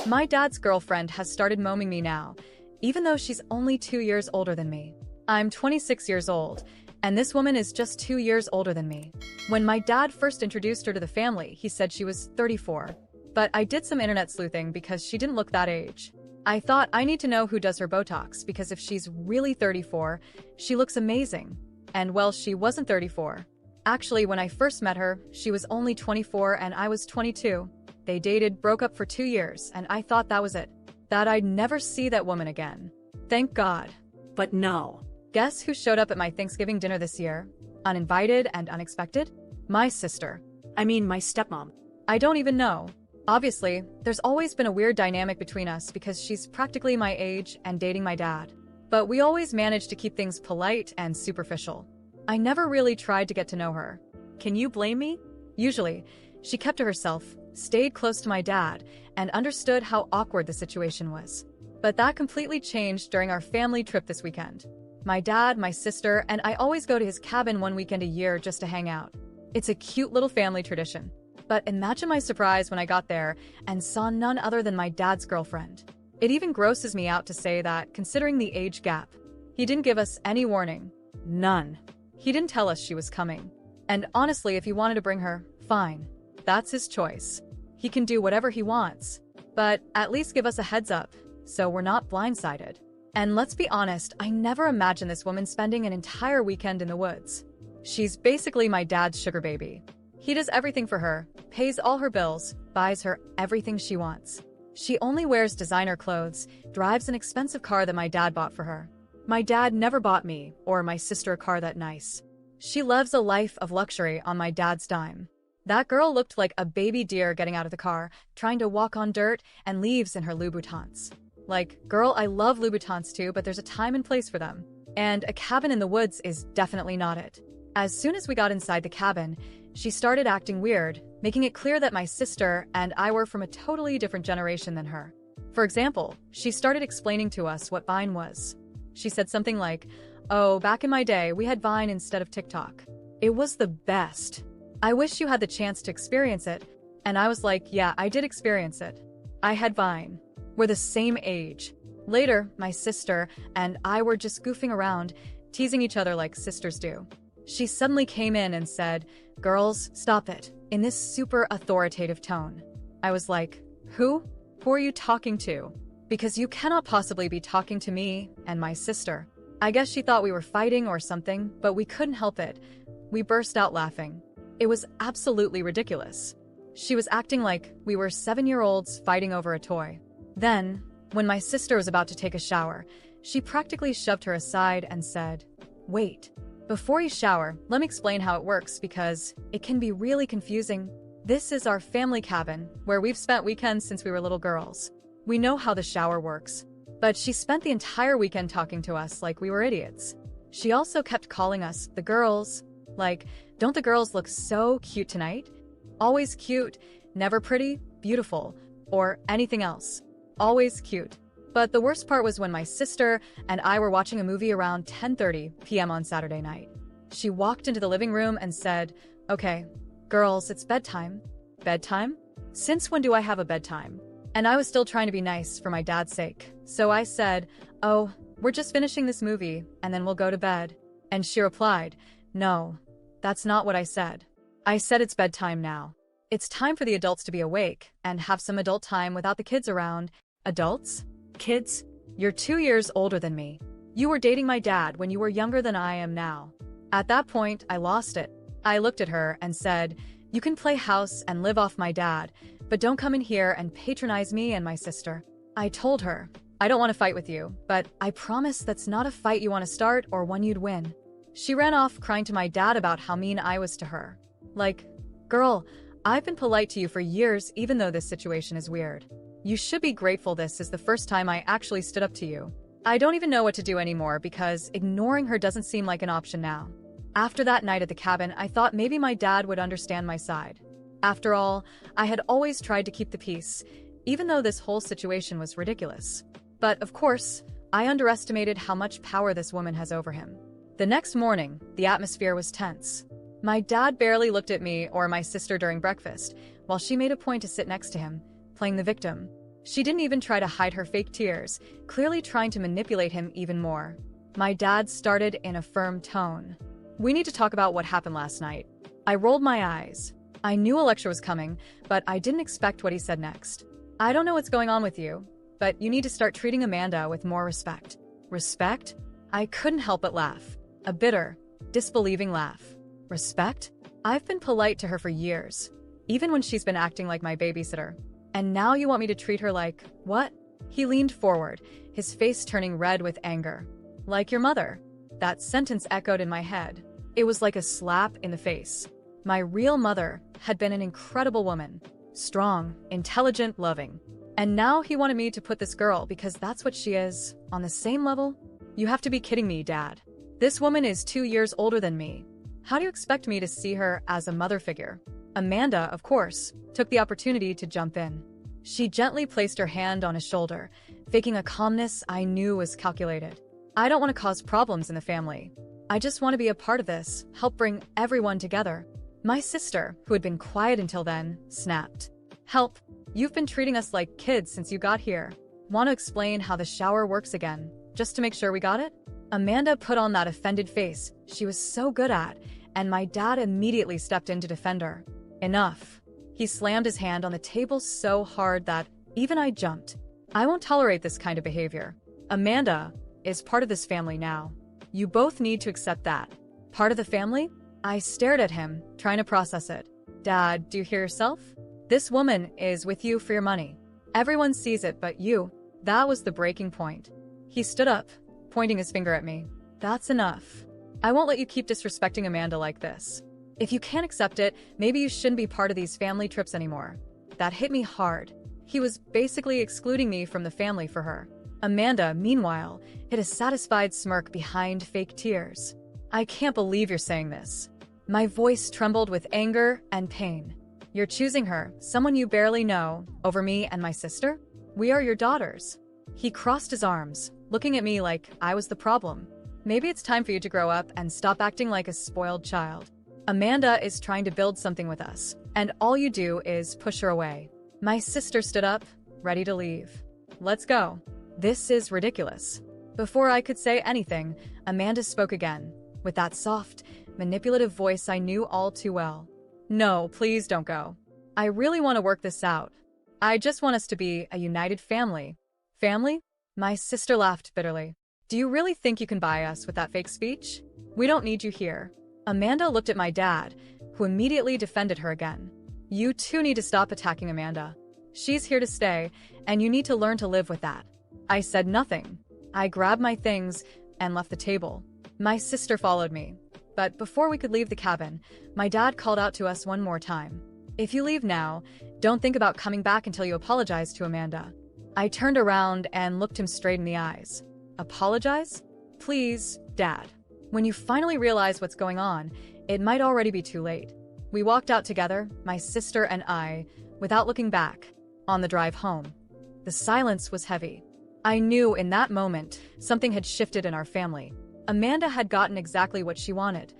My dad's girlfriend has started moaming me now, even though she's only 2 years older than me. I'm 26 years old, and this woman is just 2 years older than me. When my dad first introduced her to the family, he said she was 34. But I did some internet sleuthing because she didn't look that age. I thought I need to know who does her Botox because if she's really 34, she looks amazing. And well, she wasn't 34. Actually, when I first met her, she was only 24 and I was 22. They dated, broke up for 2 years, and I thought that was it. That I'd never see that woman again. Thank God. But no. Guess who showed up at my Thanksgiving dinner this year? Uninvited and unexpected? My sister. I mean, my stepmom. I don't even know. Obviously, there's always been a weird dynamic between us because she's practically my age and dating my dad. But we always managed to keep things polite and superficial. I never really tried to get to know her. Can you blame me? Usually, she kept to herself, stayed close to my dad, and understood how awkward the situation was. But that completely changed during our family trip this weekend. My dad, my sister, and I always go to his cabin one weekend a year just to hang out. It's a cute little family tradition. But imagine my surprise when I got there and saw none other than my dad's girlfriend. It even grosses me out to say that, considering the age gap. He didn't give us any warning. None. He didn't tell us she was coming. And honestly, if he wanted to bring her, fine. That's his choice. He can do whatever he wants. But at least give us a heads up, so we're not blindsided. And let's be honest, I never imagined this woman spending an entire weekend in the woods. She's basically my dad's sugar baby. He does everything for her, pays all her bills, buys her everything she wants. She only wears designer clothes, drives an expensive car that my dad bought for her. My dad never bought me or my sister a car that nice. She lives a life of luxury on my dad's dime. That girl looked like a baby deer getting out of the car, trying to walk on dirt and leaves in her Louboutins. Like, girl, I love Louboutins too, but there's a time and place for them. And a cabin in the woods is definitely not it. As soon as we got inside the cabin, she started acting weird, making it clear that my sister and I were from a totally different generation than her. For example, she started explaining to us what Vine was. She said something like, "Oh, back in my day, we had Vine instead of TikTok. It was the best. I wish you had the chance to experience it." And I was like, yeah, I did experience it. I had Vine. We're the same age. Later, my sister and I were just goofing around, teasing each other like sisters do. She suddenly came in and said, "Girls, stop it," in this super authoritative tone. I was like, Who? Who are you talking to? Because you cannot possibly be talking to me and my sister. I guess she thought we were fighting or something, but we couldn't help it. We burst out laughing. It was absolutely ridiculous. She was acting like we were 7-year-olds fighting over a toy. Then, when my sister was about to take a shower, she practically shoved her aside and said, "Wait. Before you shower, let me explain how it works because it can be really confusing. This is our family cabin, where we've spent weekends since we were little girls. We know how the shower works." But she spent the entire weekend talking to us like we were idiots. She also kept calling us the girls. Like, don't the girls look so cute tonight? Always cute, never pretty, beautiful, or anything else. Always cute. But the worst part was when my sister and I were watching a movie around 10:30 p.m. on Saturday night. She walked into the living room and said, "Okay, girls, it's bedtime." Bedtime? Since when do I have a bedtime? And I was still trying to be nice for my dad's sake. So I said, "Oh, we're just finishing this movie, and then we'll go to bed." And she replied, "No, that's not what I said. I said it's bedtime now. It's time for the adults to be awake and have some adult time without the kids around." Adults? Kids? You're 2 years older than me. You were dating my dad when you were younger than I am now. At that point, I lost it. I looked at her and said, "You can play house and live off my dad, but don't come in here and patronize me and my sister." I told her, "I don't want to fight with you, but I promise that's not a fight you want to start or one you'd win." She ran off crying to my dad about how mean I was to her. Like, girl, I've been polite to you for years even though this situation is weird. You should be grateful this is the first time I actually stood up to you. I don't even know what to do anymore because ignoring her doesn't seem like an option now. After that night at the cabin, I thought maybe my dad would understand my side. After all, I had always tried to keep the peace, even though this whole situation was ridiculous. But of course, I underestimated how much power this woman has over him. The next morning, the atmosphere was tense. My dad barely looked at me or my sister during breakfast, while she made a point to sit next to him, playing the victim. She didn't even try to hide her fake tears, clearly trying to manipulate him even more. My dad started in a firm tone. "We need to talk about what happened last night." I rolled my eyes. I knew a lecture was coming, but I didn't expect what he said next. "I don't know what's going on with you, but you need to start treating Amanda with more respect." Respect? I couldn't help but laugh. A bitter, disbelieving laugh. Respect? I've been polite to her for years, even when she's been acting like my babysitter. And now you want me to treat her like, what? He leaned forward, his face turning red with anger. "Like your mother." That sentence echoed in my head. It was like a slap in the face. My real mother had been an incredible woman. Strong, intelligent, loving. And now he wanted me to put this girl, because that's what she is, on the same level? You have to be kidding me, Dad. This woman is 2 years older than me. How do you expect me to see her as a mother figure? Amanda, of course, took the opportunity to jump in. She gently placed her hand on his shoulder, faking a calmness I knew was calculated. "I don't want to cause problems in the family. I just want to be a part of this, help bring everyone together." My sister, who had been quiet until then, snapped. "Help? You've been treating us like kids since you got here. Want to explain how the shower works again, just to make sure we got it?" Amanda put on that offended face she was so good at, and my dad immediately stepped in to defend her. "Enough." He slammed his hand on the table so hard that even I jumped. "I won't tolerate this kind of behavior. Amanda is part of this family now. You both need to accept that." "Part of the family?" I stared at him, trying to process it. "Dad, do you hear yourself? This woman is with you for your money. Everyone sees it but you." That was the breaking point. He stood up, pointing his finger at me. "That's enough. I won't let you keep disrespecting Amanda like this. If you can't accept it, maybe you shouldn't be part of these family trips anymore." That hit me hard. He was basically excluding me from the family for her. Amanda, meanwhile, hid a satisfied smirk behind fake tears. "I can't believe you're saying this." My voice trembled with anger and pain. "You're choosing her, someone you barely know, over me and my sister? We are your daughters." He crossed his arms, looking at me like I was the problem. "Maybe it's time for you to grow up and stop acting like a spoiled child. Amanda is trying to build something with us, and all you do is push her away." My sister stood up, ready to leave. "Let's go. This is ridiculous." Before I could say anything, Amanda spoke again, with that soft, manipulative voice I knew all too well. "No, please don't go. I really want to work this out. I just want us to be a united family." "Family?" My sister laughed bitterly. "Do you really think you can buy us with that fake speech? We don't need you here." Amanda looked at my dad, who immediately defended her again. "You two need to stop attacking Amanda. She's here to stay, and you need to learn to live with that." I said nothing. I grabbed my things and left the table. My sister followed me. But before we could leave the cabin, my dad called out to us one more time. "If you leave now, don't think about coming back until you apologize to Amanda." I turned around and looked him straight in the eyes. "Apologize? Please, Dad. When you finally realize what's going on, it might already be too late." We walked out together, my sister and I, without looking back. On the drive home, the silence was heavy. I knew in that moment something had shifted in our family. Amanda had gotten exactly what she wanted,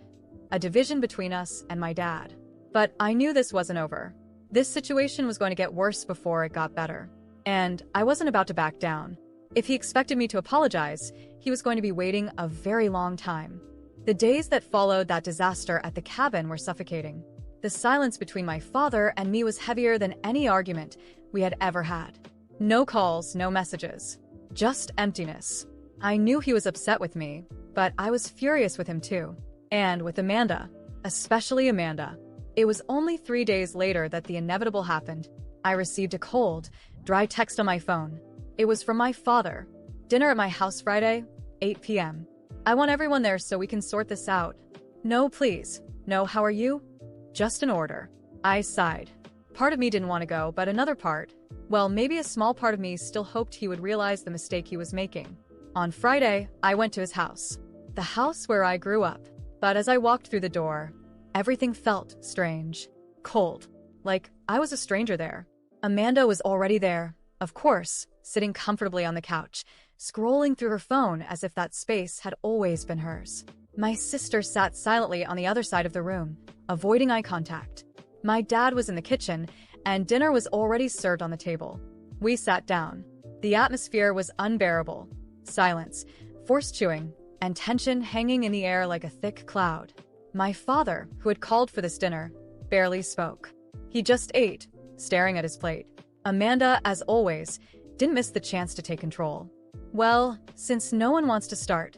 a division between us and my dad. But I knew this wasn't over. This situation was going to get worse before it got better. And I wasn't about to back down. If he expected me to apologize, he was going to be waiting a very long time. The days that followed that disaster at the cabin were suffocating. The silence between my father and me was heavier than any argument we had ever had. No calls, no messages. Just emptiness. I knew he was upset with me, but I was furious with him too. And with Amanda. Especially Amanda. It was only 3 days later that the inevitable happened. I received a cold, dry text on my phone. It was from my father. "Dinner at my house Friday, 8 p.m. I want everyone there so we can sort this out." "No, please. No, how are you?" "Just an order." I sighed. Part of me didn't want to go, but another part, well, maybe a small part of me still hoped he would realize the mistake he was making. On Friday, I went to his house. The house where I grew up. But as I walked through the door, everything felt strange. Cold. Like I was a stranger there. Amanda was already there, of course, sitting comfortably on the couch, scrolling through her phone as if that space had always been hers. My sister sat silently on the other side of the room, avoiding eye contact. My dad was in the kitchen, and dinner was already served on the table. We sat down. The atmosphere was unbearable. Silence, forced chewing, and tension hanging in the air like a thick cloud. My father, who had called for this dinner, barely spoke. He just ate, staring at his plate. Amanda, as always, didn't miss the chance to take control. "Well, since no one wants to start,"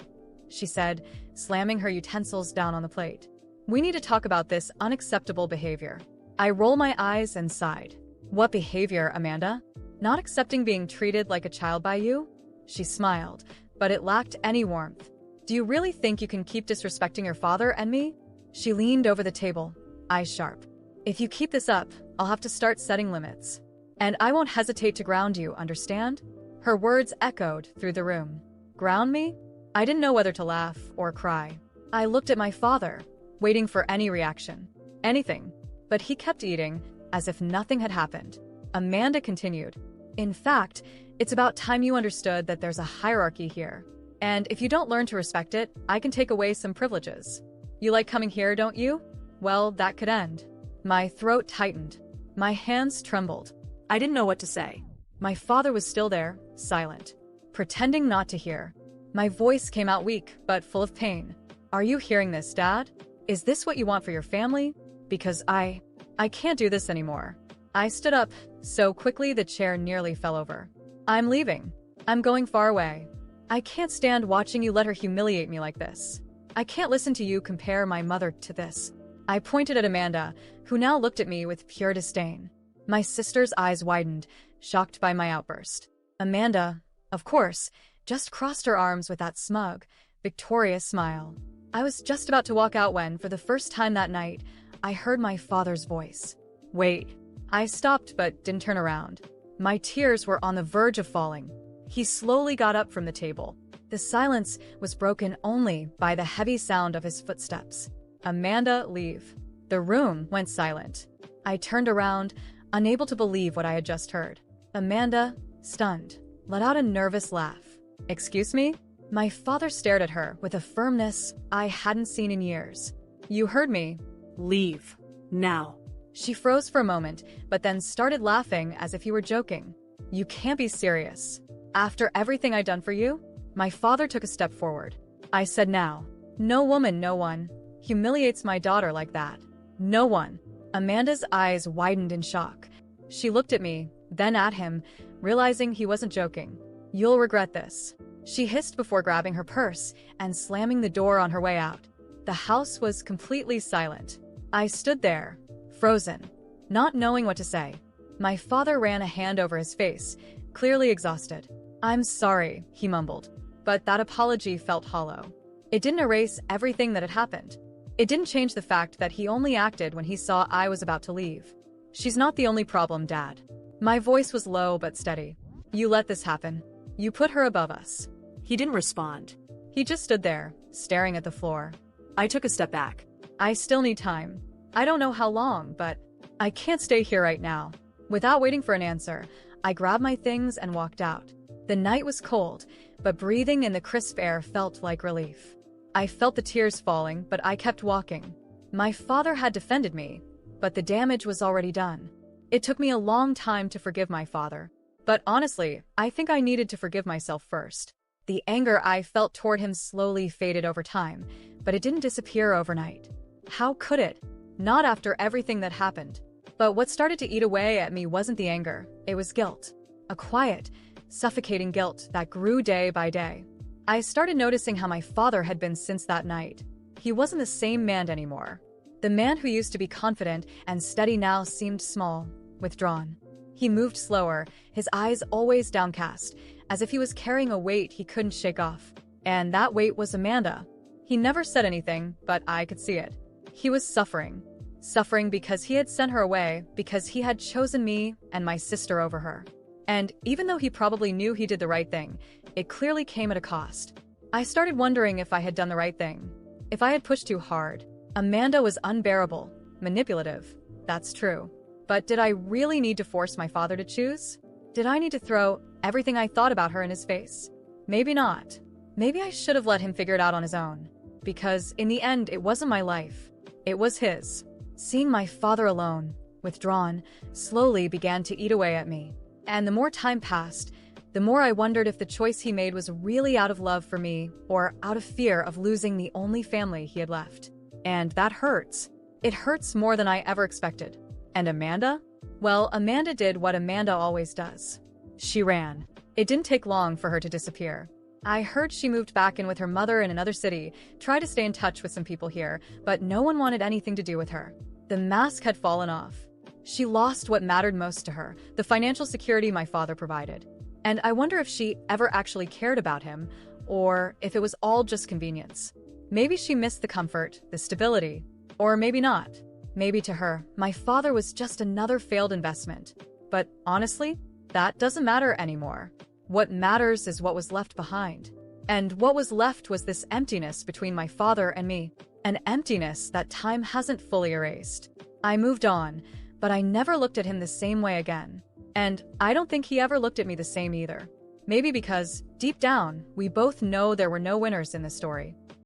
she said, slamming her utensils down on the plate. "We need to talk about this unacceptable behavior." I roll my eyes and sighed. "What behavior, Amanda? Not accepting being treated like a child by you?" She smiled, but it lacked any warmth. "Do you really think you can keep disrespecting your father and me?" She leaned over the table, eyes sharp. "If you keep this up, I'll have to start setting limits. And I won't hesitate to ground you, understand?" Her words echoed through the room. Ground me? I didn't know whether to laugh or cry. I looked at my father, waiting for any reaction. Anything. But he kept eating, as if nothing had happened. Amanda continued. "In fact, it's about time you understood that there's a hierarchy here. And if you don't learn to respect it, I can take away some privileges. You like coming here, don't you? Well, that could end." My throat tightened. My hands trembled. I didn't know what to say. My father was still there, silent, pretending not to hear. My voice came out weak, but full of pain. "Are you hearing this, Dad? Is this what you want for your family? Because I can't do this anymore." I stood up, so quickly the chair nearly fell over. "I'm leaving. I'm going far away. I can't stand watching you let her humiliate me like this. I can't listen to you compare my mother to this." I pointed at Amanda, who now looked at me with pure disdain. My sister's eyes widened, shocked by my outburst. Amanda, of course, just crossed her arms with that smug, victorious smile. I was just about to walk out when, for the first time that night, I heard my father's voice. "Wait." I stopped but didn't turn around. My tears were on the verge of falling. He slowly got up from the table. The silence was broken only by the heavy sound of his footsteps. "Amanda, leave." The room went silent. I turned around, unable to believe what I had just heard. Amanda, stunned, let out a nervous laugh. "Excuse me?" My father stared at her with a firmness I hadn't seen in years. "You heard me." Leave. Now. She froze for a moment, but then started laughing as if he were joking. "You can't be serious. After everything I'd done for you?" My father took a step forward. I said now. "No woman, no one, humiliates my daughter like that. No one." Amanda's eyes widened in shock. She looked at me, then at him, realizing he wasn't joking. "You'll regret this," she hissed before grabbing her purse and slamming the door on her way out. The house was completely silent. I stood there, frozen, not knowing what to say. My father ran a hand over his face, clearly exhausted. "I'm sorry," he mumbled, but that apology felt hollow. It didn't erase everything that had happened. It didn't change the fact that he only acted when he saw I was about to leave. "She's not the only problem, Dad." My voice was low but steady. "You let this happen. You put her above us." He didn't respond. He just stood there, staring at the floor. I took a step back. "I still need time. I don't know how long, but I can't stay here right now." Without waiting for an answer, I grabbed my things and walked out. The night was cold, but breathing in the crisp air felt like relief. I felt the tears falling, but I kept walking. My father had defended me, but the damage was already done. It took me a long time to forgive my father. But honestly, I think I needed to forgive myself first. The anger I felt toward him slowly faded over time, but it didn't disappear overnight. How could it? Not after everything that happened. But what started to eat away at me wasn't the anger, it was guilt. A quiet, suffocating guilt that grew day by day. I started noticing how my father had been since that night. He wasn't the same man anymore. The man who used to be confident and steady now seemed small, withdrawn. He moved slower, his eyes always downcast, as if he was carrying a weight he couldn't shake off. And that weight was Amanda. He never said anything, but I could see it. He was suffering. Suffering because he had sent her away, because he had chosen me and my sister over her. And even though he probably knew he did the right thing, it clearly came at a cost. I started wondering if I had done the right thing. If I had pushed too hard. Amanda was unbearable, manipulative. That's true. But did I really need to force my father to choose? Did I need to throw everything I thought about her in his face? Maybe not. Maybe I should have let him figure it out on his own. Because in the end, it wasn't my life. It was his. Seeing my father alone, withdrawn, slowly began to eat away at me. And the more time passed, the more I wondered if the choice he made was really out of love for me or out of fear of losing the only family he had left. And that hurts. It hurts more than I ever expected. And Amanda? Well, Amanda did what Amanda always does. She ran. It didn't take long for her to disappear. I heard she moved back in with her mother in another city, tried to stay in touch with some people here, but no one wanted anything to do with her. The mask had fallen off. She lost what mattered most to her, the financial security my father provided. And I wonder if she ever actually cared about him, or if it was all just convenience. Maybe she missed the comfort, the stability, or maybe not. Maybe to her, my father was just another failed investment. But honestly, that doesn't matter anymore. What matters is what was left behind. And what was left was this emptiness between my father and me. An emptiness that time hasn't fully erased. I moved on, but I never looked at him the same way again. And I don't think he ever looked at me the same either. Maybe because, deep down, we both know there were no winners in this story.